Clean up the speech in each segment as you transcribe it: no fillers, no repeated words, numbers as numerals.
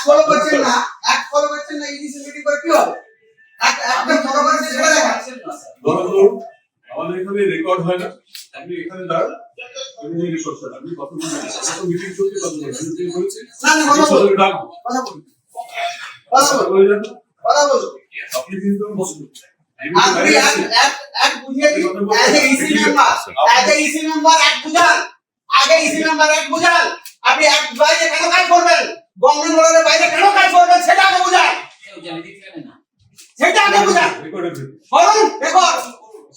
Follow করছেন না, এক ফলো করছেন না, ইডিসি মিটিং করে কি হবে? একটা ফলো করেন সেটা দেখাচ্ছেন না। ধরুন আমাদের এখানে রেকর্ড হয় না, আপনি এখানে দাঁড়ান, আমি রেকর্ড করি, আমি কত মিটিং চলছে, কত মিটিং বলছি না না কথা বলুন, ডাকবো, কথা বলুন, কথা বলুন, কথা বলুন। আপনি কিন্তু বসুন, আপনি এক বুঝিয়ে দিন, as a EC member, as a EC member এক বুঝান, আগে ইসি মেম্বার এক বুঝান, আপনি এক বাইরে কেন কাজ করবেন, গভর্নমেন্ট বলারের বাইরে কেন কাজ করবেন সেটা আগে বুঝান, সেটা আগে বুঝান। রেকর্ডে দিন, বলুন রেকর্ড,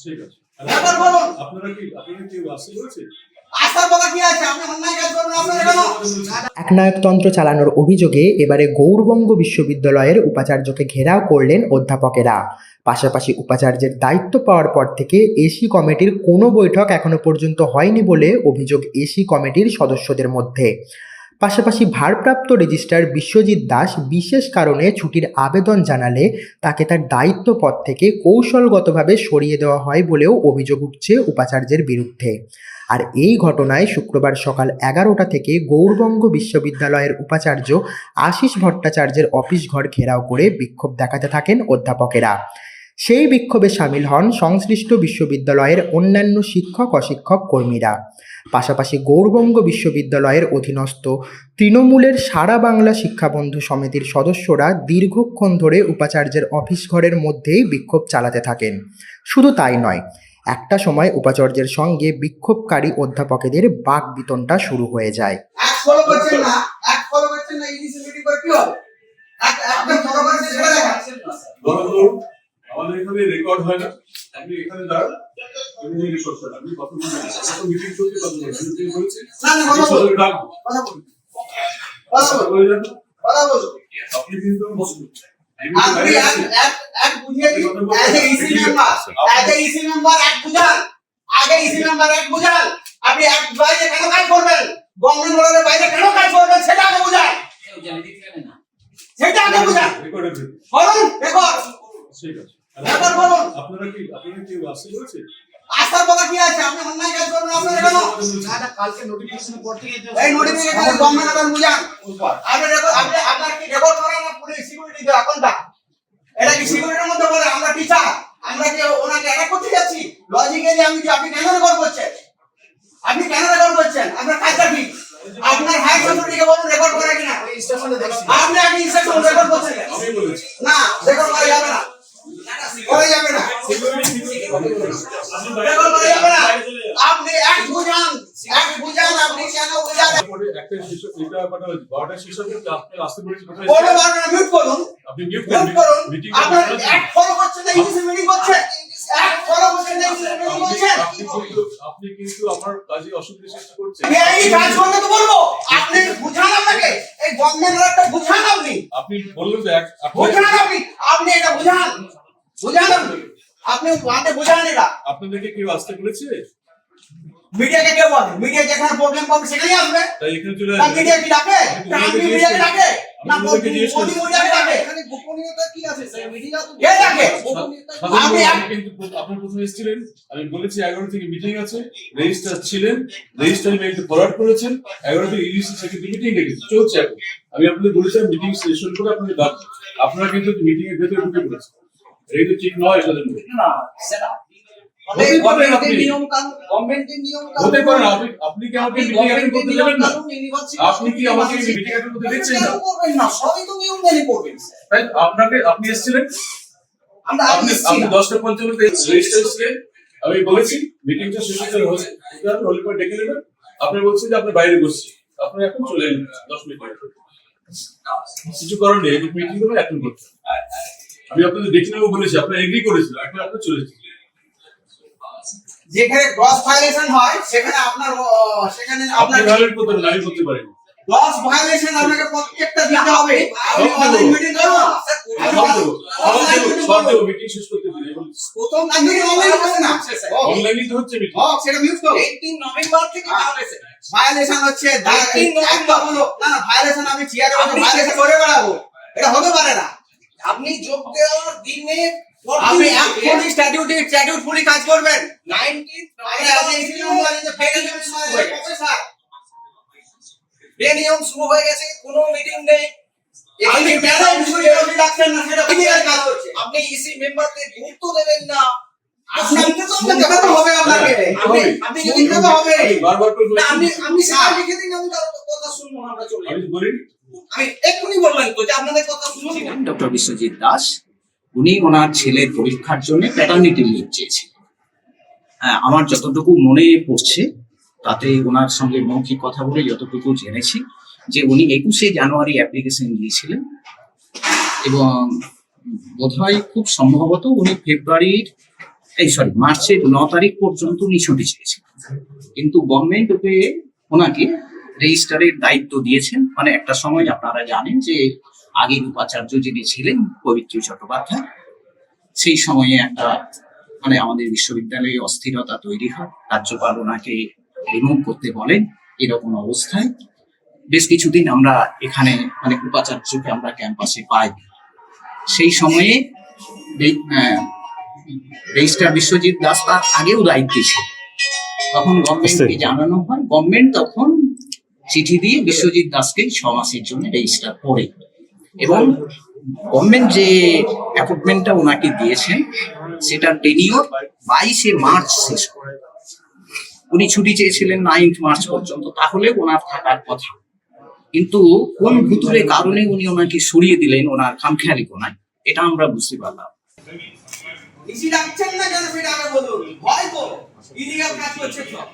ঠিক আছে। রেকর্ড বলুন। আপনারা কি আসতে বলছেন? আসার কথা কি আছে, আপনি অন্যায় কাজ করবেন আপনারা কেন? একনায়কতন্ত্র চালানোর অভিযোগে এবারে গৌড়বঙ্গ বিশ্ববিদ্যালয়ের উপাচার্যকে ঘেরাও করলেন অধ্যাপকেরা। পাশাপাশি উপাচার্যের দায়িত্ব পাওয়ার পর থেকে এসি কমিটির কোনো বৈঠক এখনো পর্যন্ত হয়নি বলে অভিযোগ এসি কমিটির সদস্যদের মধ্যে। পাশাপাশি ভারপ্রাপ্ত রেজিস্ট্রার বিশ্বজিৎ দাস বিশেষ কারণে ছুটির আবেদন জানালে তাকে তার দায়িত্ব পদ থেকে কৌশলগতভাবে সরিয়ে দেওয়া হয় বলেও অভিযোগ উঠছে উপাচার্যের বিরুদ্ধে। আর এই ঘটনায় শুক্রবার সকাল 11টা থেকে গৌড়বঙ্গ বিশ্ববিদ্যালয়ের উপাচার্য আশিস ভট্টাচার্যের অফিস ঘর ঘেরাও করে বিক্ষোভ দেখাতে থাকেন অধ্যাপকেরা। সেই বিক্ষোভে সামিল হন সংশ্লিষ্ট বিশ্ববিদ্যালয়ের অন্যান্য শিক্ষক অশিক্ষক কর্মীরা। পাশাপাশি গৌড়বঙ্গ বিশ্ববিদ্যালয়ের অধীনস্থ তৃণমূলের সারা বাংলা শিক্ষাবন্ধু সমিতির সদস্যরা দীর্ঘক্ষণ ধরে উপাচার্যের অফিস ঘরের মধ্যেই বিক্ষোভ চালাতে থাকেন। শুধু তাই নয়, একটা সময় উপাচার্যের সঙ্গে বিক্ষোভকারী অধ্যাপকেদের বাকবিতণ্ডা শুরু হয়ে যায়। এক ফলো করছেন না, এক ফলো করছেন না, ইডিসি মিটিং করে কি হবে? একটা ফলো করেন সেটা দেখাচ্ছেন না। ধরুন আমাদের এখানে রেকর্ড হয় না, আপনি এখানে দাঁড়ান, আমি রেকর্ড করি, আমি কত মিটিং চলছে, কত মিটিং বলছি না না কথা বলুন, ডাকবো, কথা বলুন, কথা বলুন, কথা বলুন। আপনি কিন্তু বসুন, আপনি এক বুঝিয়ে দিন, as a EC member, as a EC member এক বুঝান, আগে ইসি মেম্বার এক বুঝান, আপনি এক বাইরে কেন কাজ করবেন, গভর্নমেন্ট বলারের বাইরে কেন কাজ করবেন সেটা আগে বুঝান, সেটা আগে বুঝান। রেকর্ডে দিন, বলুন রেকর্ড, ঠিক আছে। রেকর্ড বলুন। আপনারা কি আসতে বলছেন? আসার কথা কি আছে, আপনি অন্যায় কাজ করবেন আপনারা কেন? কালকে নোটিফিকেশন পর থেকে এই নোটিফিকেশন গভর্নমেন্ট আবার বুঝান, আপনি রেকর্ড, আপনি আপনার কি রেকর্ড করেন না পুলিশ সিকিউরিটি দেওয়া কোনটা? এটা কি সিকিউরিটির মধ্যে বলে আমরা টিচার, আমরা কি ওনাকে অ্যাটাক করতে যাচ্ছি? লজিক্যালি আমি কি, আপনি কেন রেকর্ড করছেন, আপনি কেন রেকর্ড করছেন, আপনার কাজটা কি? আপনার হাই সিকিউরিটিকে বলুন রেকর্ড করে কিনা। স্টেশনে দেখছি আপনি আগে ইনস্ট্রাকশন রেকর্ড করছেন, আমি বলেছি না রেকর্ড করা যাবে না, করা যাবে না, রেকর্ড করা যাবে না। আপনি এক বুঝান, আপনি কেন বুঝান? তারপরে একটা শিশু এটা মানে 12টা শিশু আপনি আসতে বলেছি, কোথায় বলো বারবার মিউট করুন, আপনি মিউট মিউট করুন। মিটিং আপনার এক ফলো করছেন না, ইডিসি মিটিং করছেন, এক ফলো করছেন না, ইডিসি মিটিং করছেন। আপনি কিন্তু আমার কাজে অসুবিধা সৃষ্টি করছেন। আমি এই কাজ করতে তো বলবো, আপনি বুঝান আপনাকে, এই গভর্নমেন্টের একটা বুঝান, আপনি বললেন যে বুঝান, আপনি এটা বুঝান, বুঝান আপনি বুঝান এটা। আপনাদেরকে কেউ আসতে বলেছে? মিডিয়াকে কেউ বলে, মিডিয়া যেখানে প্রবলেম পাবে সেখানেই আসবে। তাই এখানে চলে না আসবে। মিডিয়া কি ডাকে, না আপনি মিডিয়াকে ডাকে, না আপনাদেরকে জিজ্ঞেস করছি। মিডিয়াকে ডাকে, এখানে গোপনীয়তা কি আছে স্যার? মিডিয়া তো কে ডাকে? আপনি আপনি কিন্তু আপনি প্রথমে এসেছিলেন, আমি বলেছি 11 থেকে মিটিং আছে, রেজিস্ট্রার ছিলেন, রেজিস্ট্রার মেইলকে ফরওয়ার্ড করেছেন, 11 থেকে ইডিসি সেক্রেটারি মিটিং রেখেছে, চলছে এখন। আমি আপনাদের বলেছিলাম মিটিং সেশন করে আপনাদের ডাক, আপনারা কিন্তু মিটিং এর ভেতরে ঢুকে পড়েছেন, এই তো ঠিক নয় সাধারণ না স্যার, হতে পারে আপনি নিয়ম কানুন, গভর্নমেন্টের নিয়ম কানুন, হতে পারে আপনি কি আমাকে মিটিং অ্যাটেন্ড করতে দেবেন না? আপনি কি আমাকে মিটিং অ্যাটেন্ড করতে দিচ্ছেন না? করবেন না, সবই তো নিয়ম মেনে করবেন স্যার। তাই আপনি এসেছিলেন, আমরা আপনি আসছি আপনি না। 10:55 তে রেজিস্টার ছিলেন, আমি বলেছি মিটিংটা শেষ হতে হচ্ছে, আপনি হলে পরে ডেকে নেবেন, আপনি বলছেন যে আপনি বাইরে বসছি, আপনি এখন চলে এলেন 10 মিনিট পরে। কিছু করার নেই, মিটিং করে অ্যাটেন্ড করতে, আমি আপনাদের ডেকে নেবো বলেছি, আপনি এগ্রি করেছিলেন, এখন আপনি চলে এসেছেন। যেখানে গ্রস ভায়োলেশন হয় সেখানে সেখানে আপনি ভায়োলেট করতে পারেন, আমি করতে পারি না। গ্রস ভায়োলেশন আপনাকে প্রত্যেকটা দিতে হবে। আপনি অনলাইন মিটিং করুন, সব দেবো মিটিং শেষ করতে দিন। প্রথম মিটিং অনলাইন করুন না, অনলাইনই তো হচ্ছে মিটিং। সেটা মিউট করুন। 18 নভেম্বর থেকে ভায়োলেশন, ভায়োলেশন হচ্ছে 18 নভেম্বর। না না ভায়োলেশন আমি চেয়ারে ভায়োলেশন করে বেড়াবো, এটা হতে পারে না। আপনি যোগ দেওয়ার দিনে আপনি এখনই স্ট্যাটিউট ফুলি কাজ করবেন। 19 আগে আগে এই নিয়ম যে ফেক নিয়ম প্রফেসর নিয়ম শুরু হয়ে গেছে, কোনো মিটিং নেই, আপনি কেন এক্সিকিউটিভ অফিস ডাকছেন না সেটা ক্লিয়ার কাজ হচ্ছে। আপনি ইসি মেম্বারদের গুরুত্ব দেবেন না। শুনতে তো হবে আপনাকে। আপনি যদি দিতে হবে। আমি বারবার করে না, বলছি, আপনি সেটা লিখে দিন, আমি কারো কথা শুনবো না, আমরা চলে যাবো। আমি বলি আমি এক্ষুনি বললেন তো যে আপনাদের কথা শুনছি না। ডক্টর বিশ্বজিৎ দাস উনি ওনার ছেলের পরীক্ষার জন্য প্যাটার্নিটি লিভ চেয়েছিলেন। আমার যতটুকু মনে পড়ছে তাতে ওনার সঙ্গে মৌখিক কথা বলে যতটুকু জেনেছি যে উনি 21শে জানুয়ারি অ্যাপ্লিকেশন দিয়েছিলেন এবং বোধহয় খুব সম্ভবত উনি মার্চের 9 তারিখ পর্যন্ত উনি ছুটি চেয়েছিলেন, কিন্তু গভর্নমেন্ট ওকে ওনাকে রেজিস্ট্রারের দায়িত্ব দিয়েছেন। মানে একটা সময় আপনারা জানেন যে আগের উপাচার্য যিনি ছিলেন পবিত্র চট্টোপাধ্যায়, সেই সময়ে একটা মানে আমাদের বিশ্ববিদ্যালয়ে অস্থিরতা তৈরি হয়, রাজ্যপাল ওনাকে রিমুভ করতে বলেন। এরকম অবস্থায় বেশ কিছুদিন আমরা এখানে মানে উপাচার্যকে আমরা ক্যাম্পাসে পাই। সেই সময়ে রেজিস্ট্রার বিশ্বজিৎ দাস তার আগেও দায়িত্বে ছিল। তখন গভর্নমেন্টকে জানানো হয়, গভর্নমেন্ট তখন চিঠি দিয়ে বিশ্বজিৎ দাসকে 6 মাসের জন্য রেজিস্টার করে এবং গভর্নমেন্ট যে অ্যাপয়েন্টমেন্টটা ওনাকে দিয়েছেন সেটার টেনিওর 22শে মার্চ শেষ করে। উনি ছুটি চেয়েছিলেন 9 মার্চ পর্যন্ত, তাহলে ওনার থাকার কথা। কিন্তু কোন ভুতুরে কারণে উনি ওনাকে সরিয়ে দিলেন ওনার খামখেয়ালি কোনায়, এটা আমরা বুঝতে পারলাম। ইসি ডাকছেন না কেন সেটা আগে বলুন। ভয় তো ইলিগাল কাজ করছে সব।